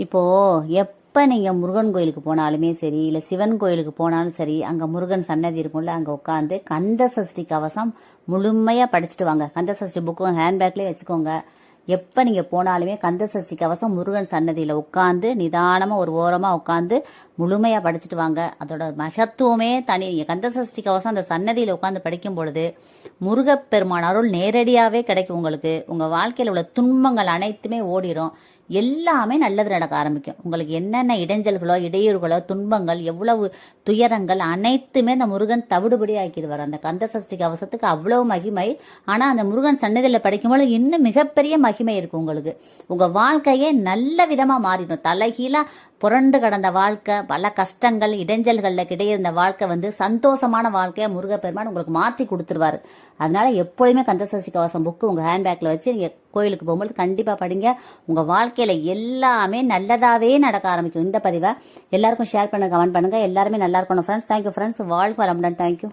இப்போது எப்போ நீங்கள் முருகன் கோயிலுக்கு போனாலுமே சரி, இல்லை சிவன் கோயிலுக்கு போனாலும் சரி, அங்கே முருகன் சன்னதி இருக்கும்ல, அங்கே உட்காந்து கந்த சஷ்டி கவசம் முழுமையாக படிச்சுட்டு வாங்க. கந்த சஷ்டி புக்கும் ஹேண்ட்பேக்லேயே வச்சுக்கோங்க. எப்போ நீங்கள் போனாலுமே கந்த சஷ்டி கவசம் முருகன் சன்னதியில் உட்காந்து நிதானமாக ஒரு ஓரமாக உட்காந்து முழுமையாக படிச்சுட்டு வாங்க. அதோட மகத்துவமே தனி. கந்த சஷ்டி கவசம் அந்த சன்னதியில் உட்காந்து படிக்கும் பொழுது முருகப்பெருமான் அருள் நேரடியாகவே கிடைக்கும் உங்களுக்கு. உங்கள் வாழ்க்கையில் உள்ள துன்பங்கள் அனைத்துமே ஓடிடும். எல்லாமே நல்லது நடக்க ஆரம்பிக்கும். உங்களுக்கு என்னென்ன இடைஞ்சல்களோ இடையூறுகளோ துன்பங்கள் எவ்வளவு துயரங்கள் அனைத்துமே அந்த முருகன் தவிடுபடி ஆக்கிடுவார். அந்த கந்த சஷ்டி கவசத்துக்கு அவ்வளவு மகிமை. ஆனால் அந்த முருகன் சன்னதியில் படிக்கும்போது இன்னும் மிகப்பெரிய மகிமை இருக்கும் உங்களுக்கு. உங்கள் வாழ்க்கையே நல்ல விதமாக மாறிடும். தலைகீழா புரண்டு கடந்த வாழ்க்கை, பல கஷ்டங்கள் இடைஞ்சல்களில் கிடையே இருந்த வாழ்க்கை சந்தோஷமான வாழ்க்கையை முருகப்பெருமான் உங்களுக்கு மாற்றி கொடுத்துருவாரு. அதனால எப்பொழுதுமே கந்த சஷ்டி கவசம் புக்கு உங்கள் ஹேண்ட்பேக்கில் வச்சு நீங்கள் கோயிலுக்கு போகும்போது கண்டிப்பாக படிங்க. உங்கள் வாழ்க்கையில் எல்லாமே நல்லதாகவே நடக்க ஆரம்பிக்கும். இந்த பதிவை எல்லாருக்கும் ஷேர் பண்ணுங்க, கமெண்ட் பண்ணுங்கள். எல்லாருமே நல்லா இருக்கணும் ஃப்ரெண்ட்ஸ். Thank you friends. வாழ்க வளமுடன். தேங்க்யூ.